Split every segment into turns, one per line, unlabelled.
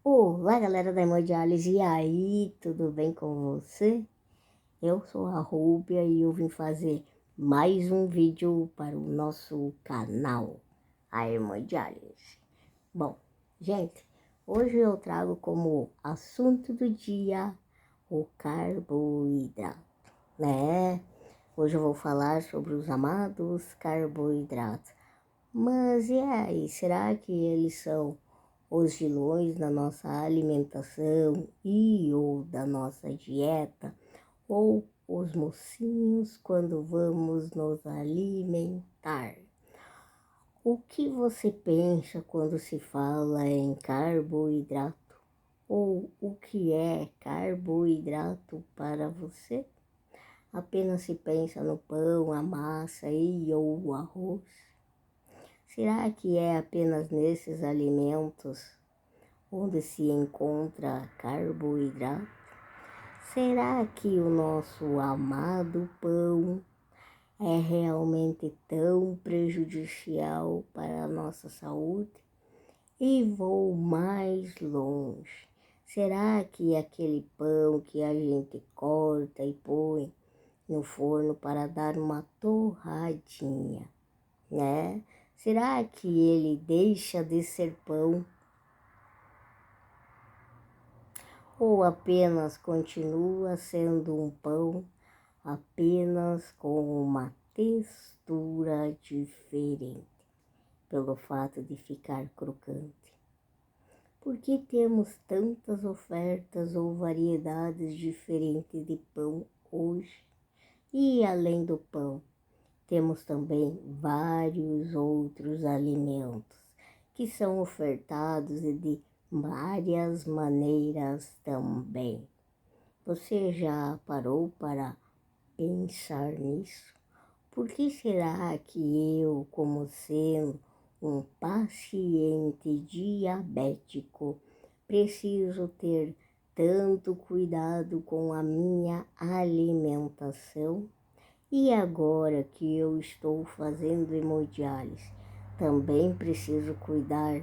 Olá, galera da Hemodiálise, e aí, tudo bem com você? Eu sou a Rúbia e eu vim fazer mais um vídeo para o nosso canal, a Hemodiálise. Bom, gente, hoje eu trago como assunto do dia o carboidrato, né? Hoje eu vou falar sobre os amados carboidratos. Mas e aí, será que eles são os vilões da nossa alimentação e ou da nossa dieta? Ou os mocinhos quando vamos nos alimentar? O que você pensa quando se fala em carboidrato? Ou o que é carboidrato para você? Apenas se pensa no pão, a massa e ou o arroz? Será que é apenas nesses alimentos onde se encontra carboidrato? Será que o nosso amado pão é realmente tão prejudicial para a nossa saúde? E vou mais longe. Será que aquele pão que a gente corta e põe no forno para dar uma torradinha, né? Será que ele deixa de ser pão ou apenas continua sendo um pão, apenas com uma textura diferente, pelo fato de ficar crocante? Por que temos tantas ofertas ou variedades diferentes de pão hoje? E além do pão, temos também vários outros alimentos que são ofertados de várias maneiras também. Você já parou para pensar nisso? Por que será que eu, como sendo um paciente diabético, preciso ter tanto cuidado com a minha alimentação? E agora que eu estou fazendo hemodiálise, também preciso cuidar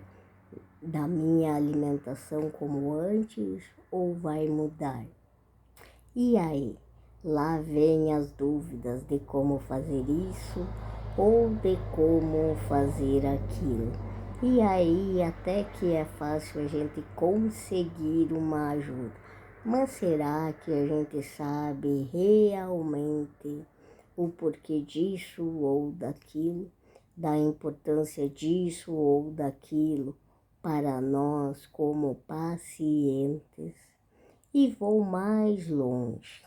da minha alimentação como antes ou vai mudar? E aí, lá vem as dúvidas de como fazer isso ou de como fazer aquilo. E aí até que é fácil a gente conseguir uma ajuda. Mas será que a gente sabe realmente o porquê disso ou daquilo, da importância disso ou daquilo para nós como pacientes? E vou mais longe.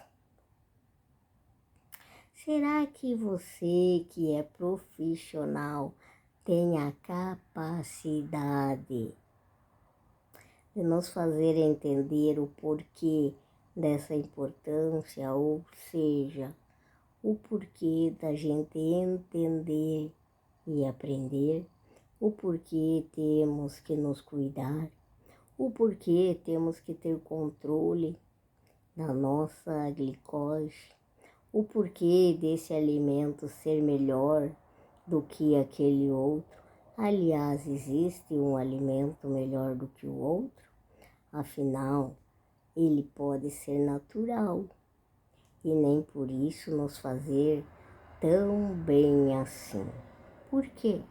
Será que você que é profissional tem a capacidade de nos fazer entender o porquê dessa importância, ou seja, o porquê da gente entender e aprender, o porquê temos que nos cuidar, o porquê temos que ter controle da nossa glicose, o porquê desse alimento ser melhor do que aquele outro? Aliás, existe um alimento melhor do que o outro? Afinal, ele pode ser natural e nem por isso nos fazer tão bem assim. Por quê?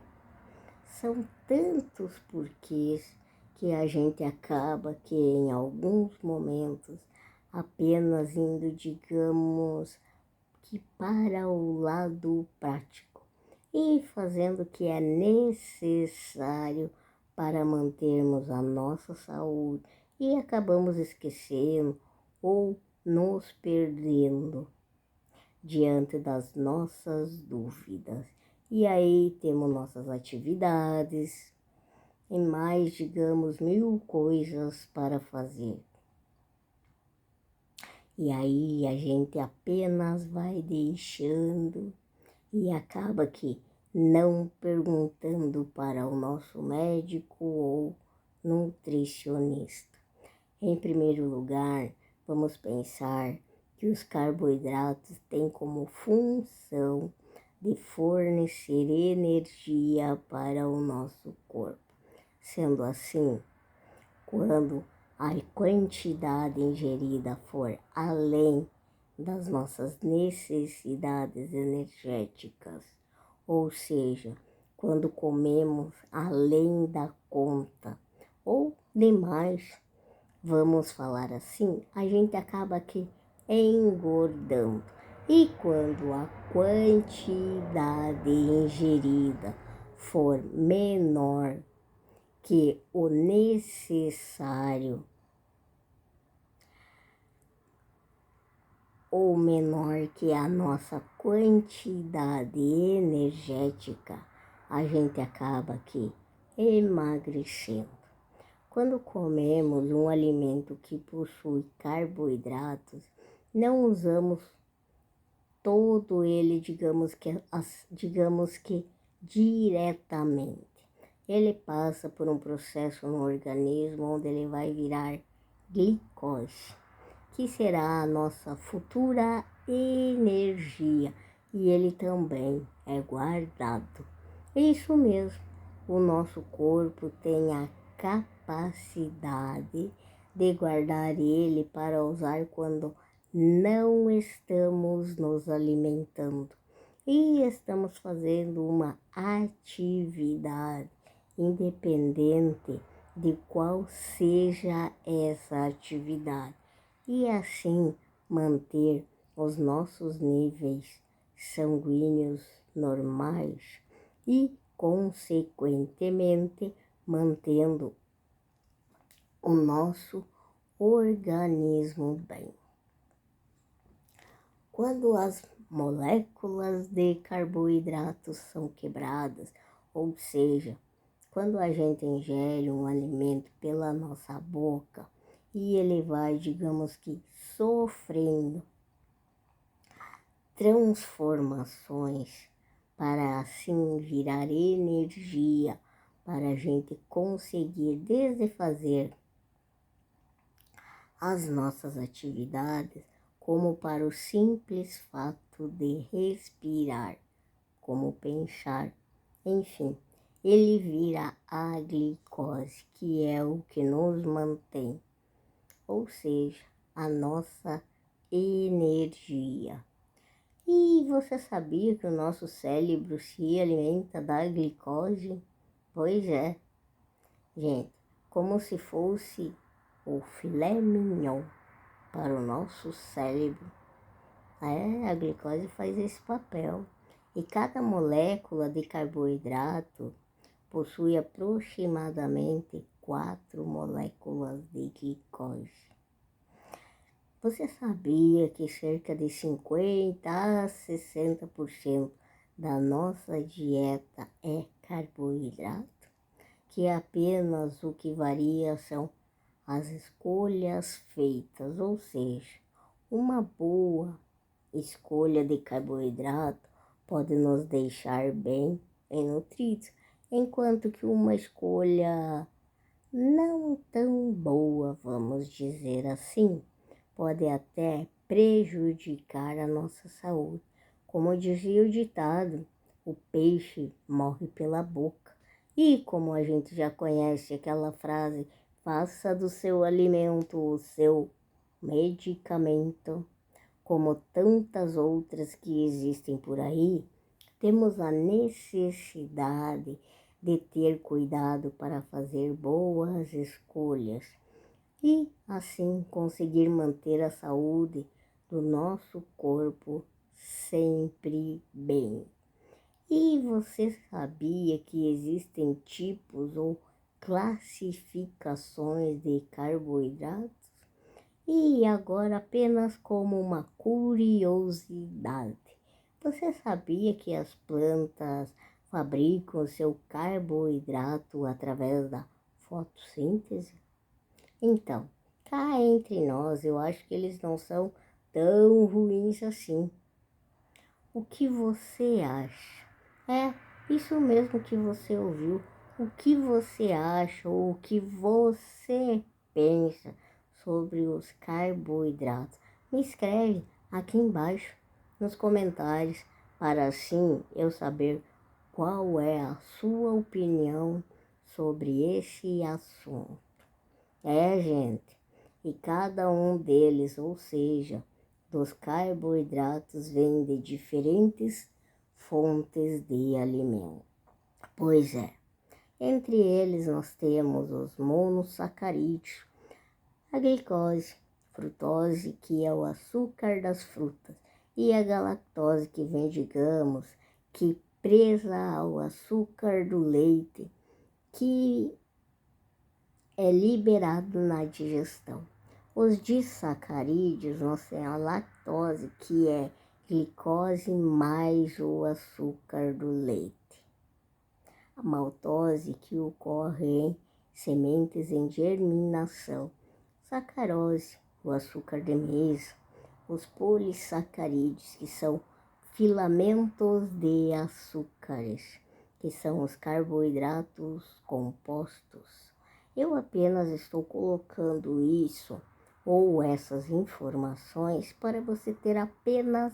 São tantos porquês que a gente acaba que em alguns momentos apenas indo, digamos, que para o lado prático e fazendo o que é necessário para mantermos a nossa saúde e acabamos esquecendo ou nos perdendo diante das nossas dúvidas. E aí temos nossas atividades e mais, digamos, 1000 coisas para fazer. E aí a gente apenas vai deixando e acaba que não perguntando para o nosso médico ou nutricionista. Em primeiro lugar, vamos pensar que os carboidratos têm como função de fornecer energia para o nosso corpo. Sendo assim, quando a quantidade ingerida for além das nossas necessidades energéticas, ou seja, quando comemos além da conta ou demais, vamos falar assim, a gente acaba aqui engordando. E quando a quantidade ingerida for menor que o necessário ou menor que a nossa quantidade energética, a gente acaba aqui emagrecendo. Quando comemos um alimento que possui carboidratos, não usamos todo ele, digamos que diretamente. Ele passa por um processo no organismo onde ele vai virar glicose, que será a nossa futura energia, e ele também é guardado. Isso mesmo, o nosso corpo tem a capacidade de guardar ele para usar quando não estamos nos alimentando e estamos fazendo uma atividade, independente de qual seja essa atividade, e assim manter os nossos níveis sanguíneos normais e, consequentemente, mantendo o nosso organismo bem. Quando as moléculas de carboidratos são quebradas, ou seja, quando a gente ingere um alimento pela nossa boca e ele vai, digamos que, sofrendo transformações para assim virar energia para a gente conseguir desfazer as nossas atividades, como para o simples fato de respirar, como pensar, enfim, ele vira a glicose, que é o que nos mantém, ou seja, a nossa energia. E você sabia que o nosso cérebro se alimenta da glicose? Pois é, gente, como se fosse o filé mignon para o nosso cérebro. A glicose faz esse papel. E cada molécula de carboidrato possui aproximadamente 4 moléculas de glicose. Você sabia que cerca de 50 a 60% da nossa dieta é carboidrato? Que apenas o que varia são as escolhas feitas, ou seja, uma boa escolha de carboidrato pode nos deixar bem e nutridos, enquanto que uma escolha não tão boa, vamos dizer assim, pode até prejudicar a nossa saúde. Como dizia o ditado, o peixe morre pela boca. E como a gente já conhece aquela frase, faça do seu alimento o seu medicamento, como tantas outras que existem por aí, temos a necessidade de ter cuidado para fazer boas escolhas e, assim, conseguir manter a saúde do nosso corpo sempre bem. E você sabia que existem tipos ou classificações de carboidratos? E agora, apenas como uma curiosidade, você sabia que as plantas fabricam seu carboidrato através da fotossíntese? Então, cá entre nós, eu acho que eles não são tão ruins assim. O que você acha? É isso mesmo que você ouviu. O que você acha ou o que você pensa sobre os carboidratos? Me escreve aqui embaixo nos comentários para assim eu saber qual é a sua opinião sobre esse assunto. É, gente, e cada um deles, ou seja, dos carboidratos, vem de diferentes fontes de alimento. Pois é, entre eles nós temos os monossacarídeos, a glicose, frutose, que é o açúcar das frutas, e a galactose, que vem, digamos, que presa ao açúcar do leite, que é liberado na digestão. Os disacarídeos, nós temos a lactose, que é glicose mais o açúcar do leite. A maltose, que ocorre em sementes em germinação. Sacarose, o açúcar de mesa. Os polissacarídeos, que são filamentos de açúcares, que são os carboidratos compostos. Eu apenas estou colocando isso ou essas informações para você ter apenas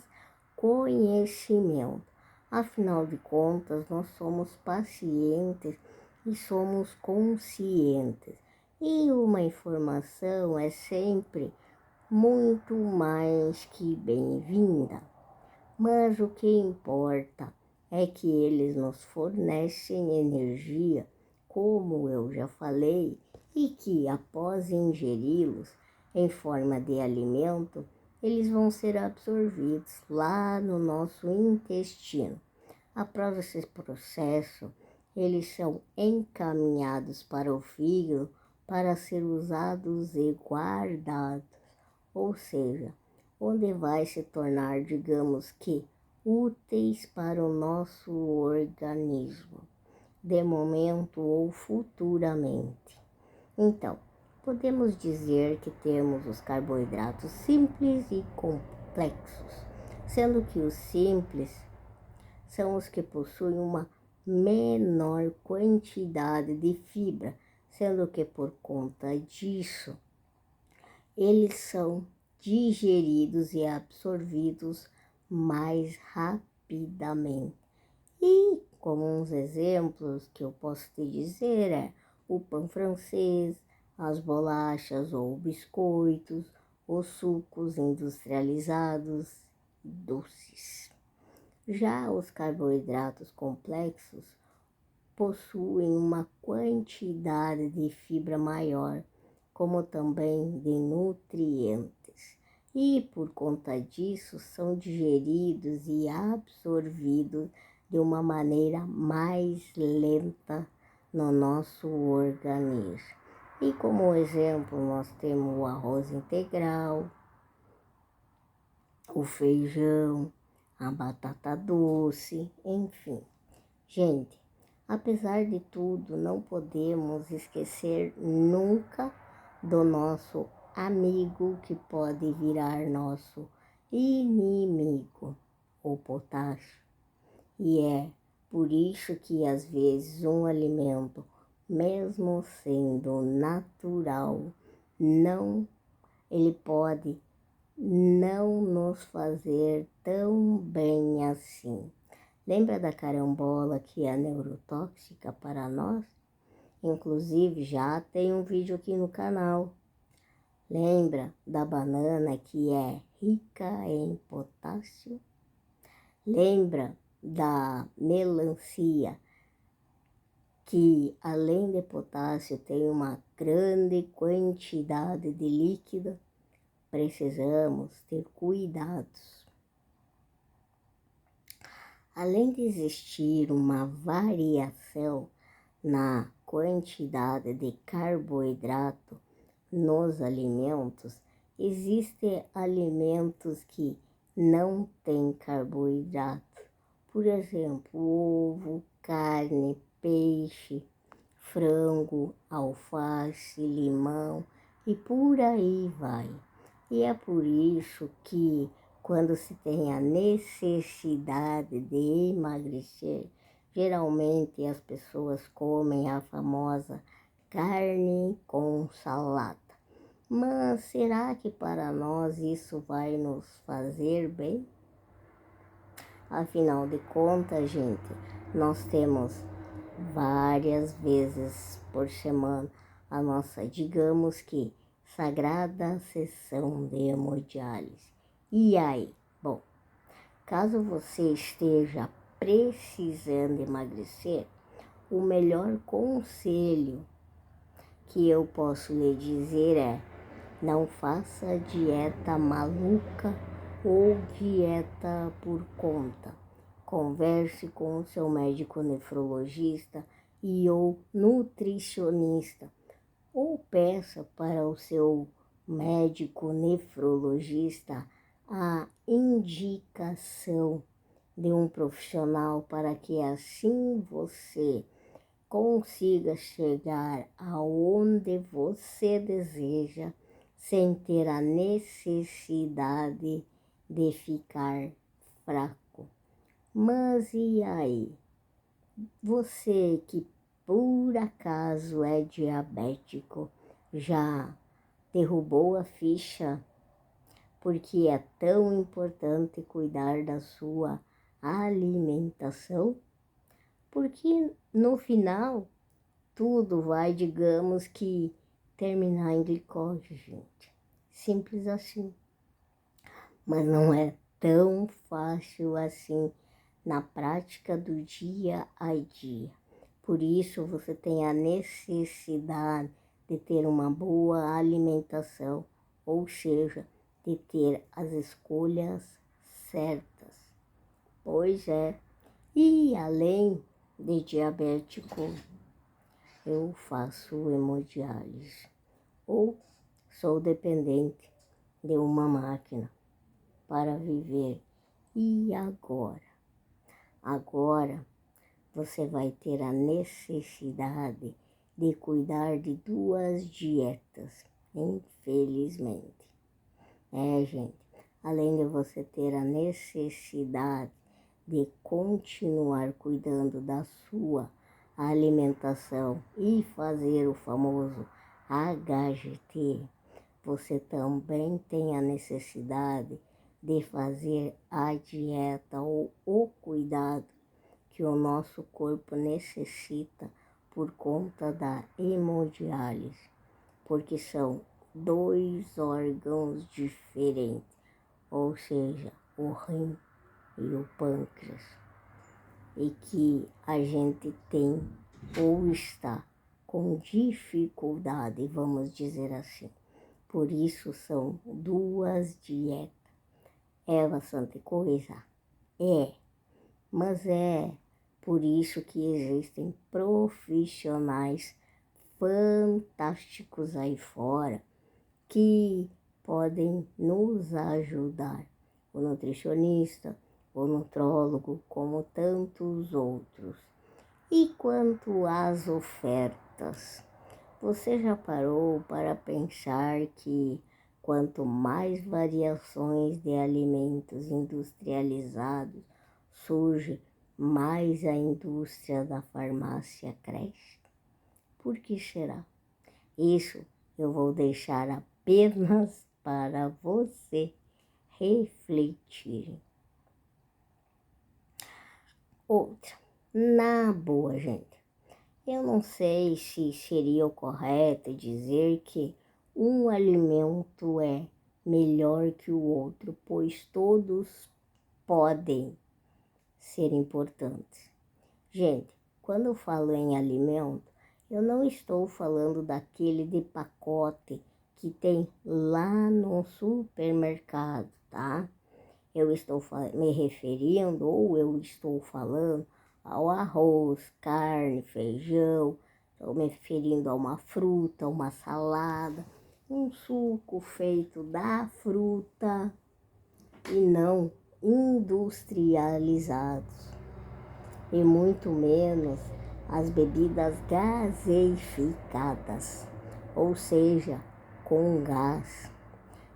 conhecimento. Afinal de contas, nós somos pacientes e somos conscientes. E uma informação é sempre muito mais que bem-vinda. Mas o que importa é que eles nos fornecem energia, como eu já falei, e que após ingeri-los em forma de alimento, eles vão ser absorvidos lá no nosso intestino. Após esse processo, eles são encaminhados para o fígado para ser usados e guardados, ou seja, onde vai se tornar, digamos que, úteis para o nosso organismo, de momento ou futuramente. Então, podemos dizer que temos os carboidratos simples e complexos, sendo que os simples são os que possuem uma menor quantidade de fibra, sendo que por conta disso, eles são digeridos e absorvidos mais rapidamente. E como uns exemplos que eu posso te dizer é o pão francês, as bolachas ou biscoitos, os sucos industrializados, doces. Já os carboidratos complexos possuem uma quantidade de fibra maior, como também de nutrientes, e por conta disso são digeridos e absorvidos de uma maneira mais lenta no nosso organismo. E como exemplo, nós temos o arroz integral, o feijão, a batata doce, enfim. Gente, apesar de tudo, não podemos esquecer nunca do nosso amigo que pode virar nosso inimigo, o potássio. E é por isso que às vezes um alimento, mesmo sendo natural, ele pode não nos fazer tão bem assim. Lembra da carambola, que é neurotóxica para nós? Inclusive já tem um vídeo aqui no canal. Lembra da banana, que é rica em potássio? Lembra da melancia, que além de potássio tem uma grande quantidade de líquido? Precisamos ter cuidados. Além de existir uma variação na quantidade de carboidrato nos alimentos, existem alimentos que não têm carboidrato. Por exemplo, ovo, carne, peixe, frango, alface, limão e por aí vai. E é por isso que quando se tem a necessidade de emagrecer, geralmente as pessoas comem a famosa carne com salada. Mas será que para nós isso vai nos fazer bem? Afinal de contas, gente, nós temos várias vezes por semana a nossa, digamos que, sagrada sessão de hemodiálise. E aí? Bom, caso você esteja precisando emagrecer, o melhor conselho que eu posso lhe dizer é: não faça dieta maluca ou dieta por conta. Converse com o seu médico nefrologista e ou nutricionista, ou peça para o seu médico nefrologista a indicação de um profissional para que assim você consiga chegar aonde você deseja sem ter a necessidade de ficar fraco. Mas e aí? Você que por acaso é diabético, já derrubou a ficha porque é tão importante cuidar da sua alimentação? Porque no final tudo vai, digamos que, terminar em glicose, gente. Simples assim. Mas não é tão fácil assim na prática do dia a dia. Por isso você tem a necessidade de ter uma boa alimentação, ou seja, de ter as escolhas certas. Pois é, e além de diabético, eu faço hemodiálise ou sou dependente de uma máquina para viver. E agora? Agora você vai ter a necessidade de cuidar de 2 dietas, infelizmente. Gente, além de você ter a necessidade de continuar cuidando da sua alimentação e fazer o famoso HGT, você também tem a necessidade de fazer a dieta ou o cuidado que o nosso corpo necessita por conta da hemodiálise, porque são 2 órgãos diferentes, ou seja, o rim e o pâncreas, e que a gente tem ou está com dificuldade, vamos dizer assim. Por isso são 2 dietas. É bastante coisa? É, mas é por isso que existem profissionais fantásticos aí fora que podem nos ajudar. O nutricionista, o nutrólogo, como tantos outros. E quanto às ofertas, você já parou para pensar que quanto mais variações de alimentos industrializados surge, mais a indústria da farmácia cresce? Por que será? Isso eu vou deixar apenas para você refletir. Outra, na boa, gente, eu não sei se seria o correto dizer que um alimento é melhor que o outro, pois todos podem ser importantes. Gente, quando eu falo em alimento, eu não estou falando daquele de pacote que tem lá no supermercado, tá? Eu estou me referindo, ou eu estou falando ao arroz, carne, feijão, estou me referindo a uma fruta, uma salada, um suco feito da fruta e não industrializados, e muito menos as bebidas gaseificadas, ou seja, com gás,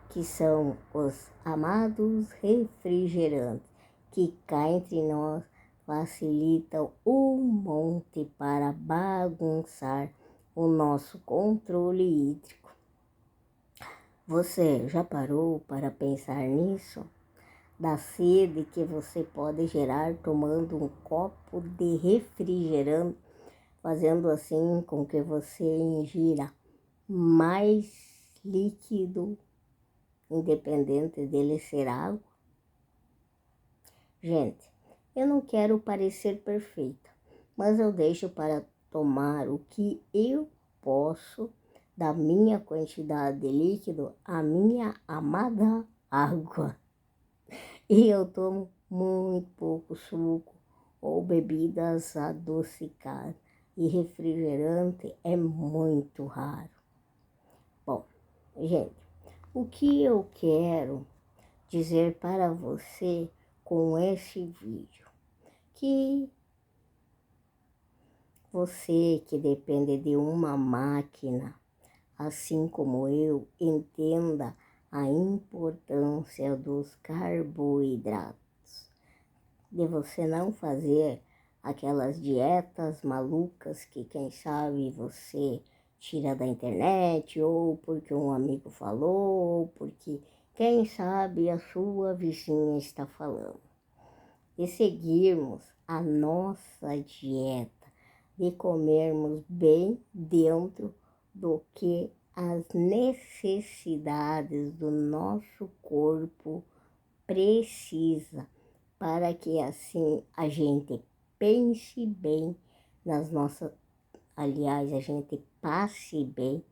que são os amados refrigerantes, que cá entre nós facilitam um monte para bagunçar o nosso controle hídrico. Você já parou para pensar nisso? Da sede que você pode gerar tomando um copo de refrigerante, fazendo assim com que você ingira mais líquido, independente dele ser água. Gente, eu não quero parecer perfeita, mas eu deixo para tomar o que eu posso da minha quantidade de líquido, a minha amada água. E eu tomo muito pouco suco ou bebidas adocicadas, e refrigerante é muito raro. Bom, gente, o que eu quero dizer para você com esse vídeo? Que você que depende de uma máquina, assim como eu, entenda a importância dos carboidratos, de você não fazer aquelas dietas malucas que quem sabe você tira da internet, ou porque um amigo falou, ou porque quem sabe a sua vizinha está falando. E seguirmos a nossa dieta, de comermos bem dentro do que as necessidades do nosso corpo precisa, para que assim a gente pense bem nas nossas, aliás, a gente passe bem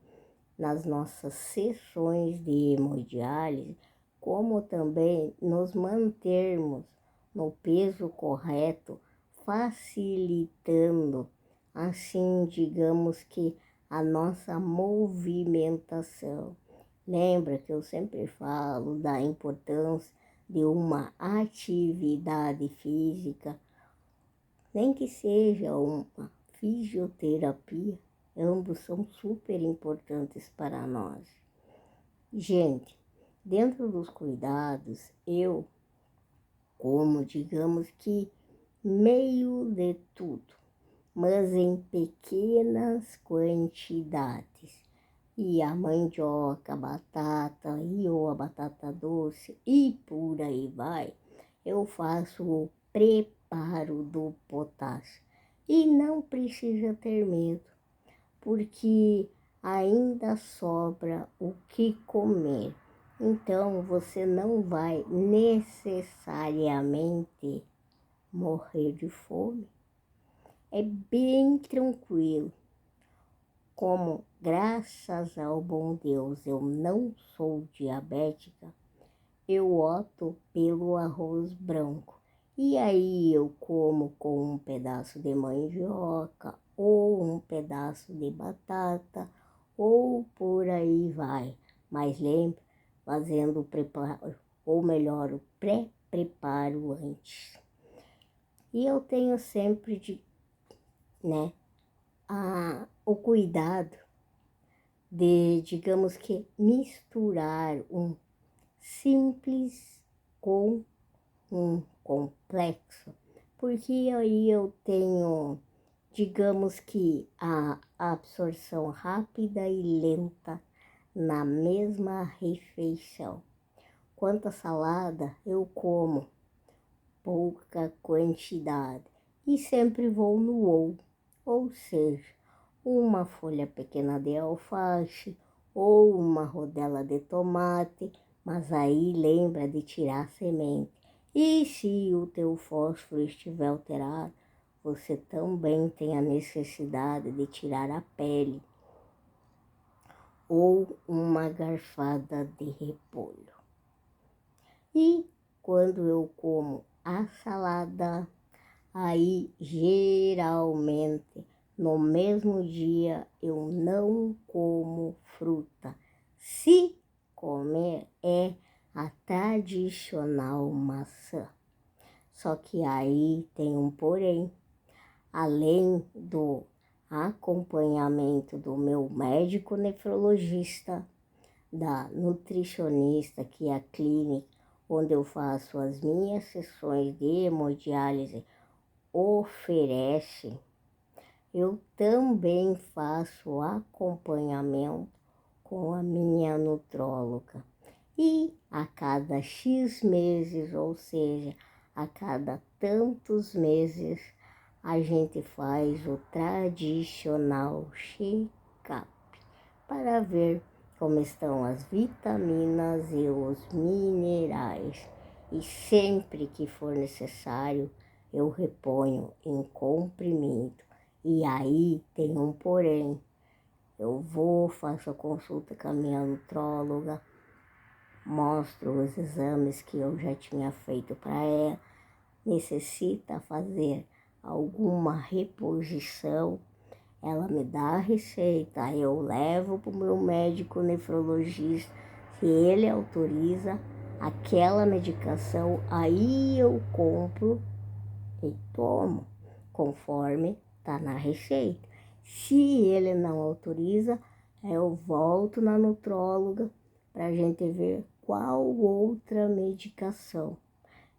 nas nossas sessões de hemodiálise, como também nos mantermos no peso correto, facilitando, assim, digamos que a nossa movimentação. Lembra que eu sempre falo da importância de uma atividade física, nem que seja uma fisioterapia, ambos são super importantes para nós. Gente, dentro dos cuidados, eu como, digamos que, meio de tudo, mas em pequenas quantidades. E a mandioca, a batata, ou a batata doce, e por aí vai, eu faço o preparo do potássio. E não precisa ter medo, porque ainda sobra o que comer. Então, você não vai necessariamente morrer de fome. É bem tranquilo. Como, graças ao bom Deus, eu não sou diabética, eu opto pelo arroz branco. E aí eu como com um pedaço de mandioca, ou um pedaço de batata, ou por aí vai. Mas lembre, fazendo o preparo, ou melhor, o pré-preparo antes. E eu tenho sempre o cuidado de, digamos que, misturar um simples com um complexo, porque aí eu tenho, digamos que, a absorção rápida e lenta na mesma refeição. Quanto à salada, eu como pouca quantidade e sempre vou no ou seja, uma folha pequena de alface ou uma rodela de tomate, mas aí lembra de tirar a semente. E se o teu fósforo estiver alterado, você também tem a necessidade de tirar a pele ou uma garfada de repolho. E quando eu como a salada, aí geralmente no mesmo dia eu não como fruta. Se comer é a tradicional maçã. Só que aí tem um porém. Além do acompanhamento do meu médico nefrologista, da nutricionista, que é a clínica onde eu faço as minhas sessões de hemodiálise, oferece, eu também faço acompanhamento com a minha nutróloga. E a cada X meses, ou seja, a cada tantos meses, a gente faz o tradicional check-up para ver como estão as vitaminas e os minerais. E sempre que for necessário, eu reponho em comprimido. E aí tem um porém. Eu vou, faço a consulta com a minha nutróloga, mostro os exames que eu já tinha feito para ela. Necessita fazer alguma reposição, ela me dá a receita, eu levo para o meu médico nefrologista, se ele autoriza aquela medicação, aí eu compro e tomo, conforme está na receita. Se ele não autoriza, eu volto na nutróloga para a gente ver qual outra medicação.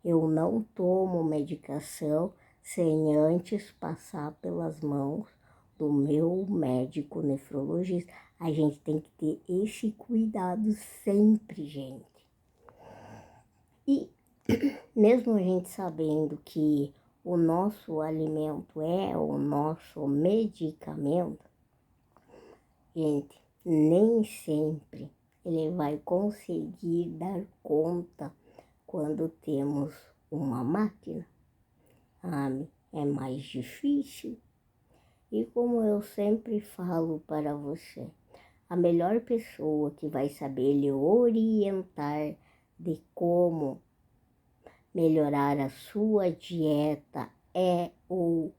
Eu não tomo medicação sem antes passar pelas mãos do meu médico nefrologista. A gente tem que ter esse cuidado sempre, gente. E mesmo a gente sabendo que o nosso alimento é o nosso medicamento, gente, nem sempre ele vai conseguir dar conta quando temos uma máquina. É mais difícil. E como eu sempre falo para você, a melhor pessoa que vai saber lhe orientar de como melhorar a sua dieta é ou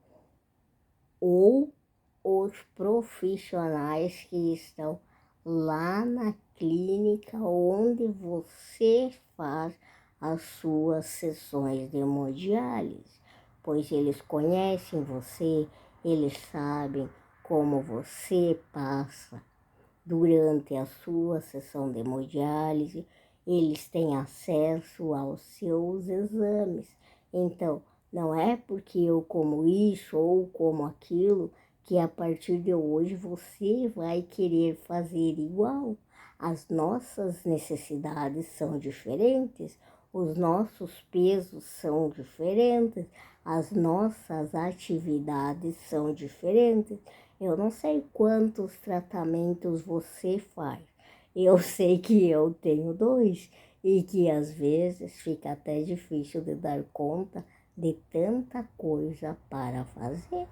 os profissionais que estão lá na clínica onde você faz as suas sessões de hemodiálise, pois eles conhecem você, eles sabem como você passa durante a sua sessão de hemodiálise, eles têm acesso aos seus exames. Então, não é porque eu como isso ou como aquilo que a partir de hoje você vai querer fazer igual. As nossas necessidades são diferentes, os nossos pesos são diferentes, as nossas atividades são diferentes. Eu não sei quantos tratamentos você faz. Eu sei que eu tenho 2 e que às vezes fica até difícil de dar conta de tanta coisa para fazer.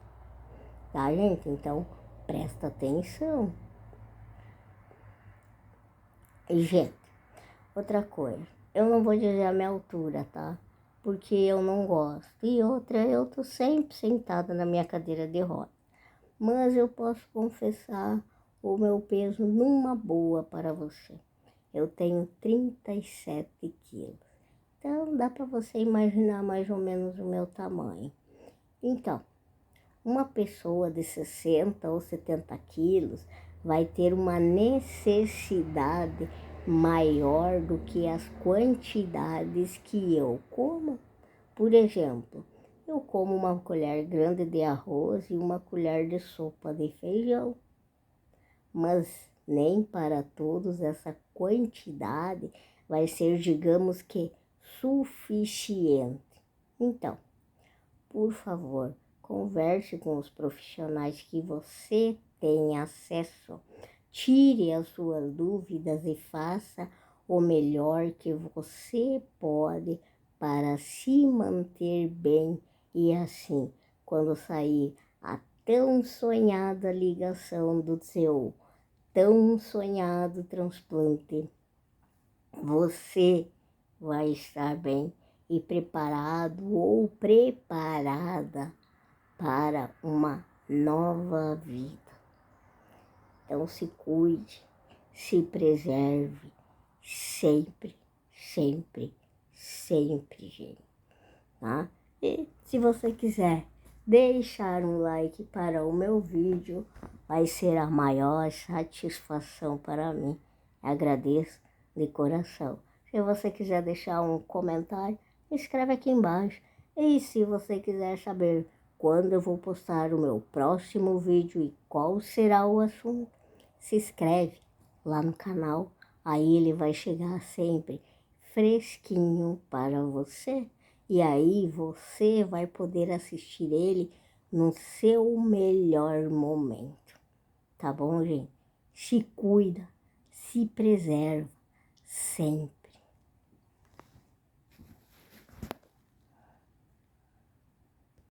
Tá, gente? Então, presta atenção. E, gente, outra coisa. Eu não vou dizer a minha altura, tá? Porque eu não gosto. E outra, eu tô sempre sentada na minha cadeira de roda. Mas eu posso confessar o meu peso numa boa para você. Eu tenho 37 quilos. Então, dá para você imaginar mais ou menos o meu tamanho. Então, uma pessoa de 60 ou 70 quilos vai ter uma necessidade maior do que as quantidades que eu como. Por exemplo, eu como uma colher grande de arroz e uma colher de sopa de feijão. Mas nem para todos essa quantidade vai ser, digamos que, suficiente. Então, por favor, converse com os profissionais que você tem acesso. Tire as suas dúvidas e faça o melhor que você pode para se manter bem e assim, quando sair a tão sonhada ligação do seu tão sonhado transplante, você vai estar bem e preparado ou preparada para uma nova vida. Então se cuide, se preserve sempre, sempre, sempre, gente, tá? E se você quiser deixar um like para o meu vídeo, vai ser a maior satisfação para mim. Agradeço de coração. Se você quiser deixar um comentário, escreve aqui embaixo. E se você quiser saber quando eu vou postar o meu próximo vídeo e qual será o assunto, se inscreve lá no canal. Aí ele vai chegar sempre fresquinho para você. E aí você vai poder assistir ele no seu melhor momento. Tá bom, gente? se cuida, se preserva sempre.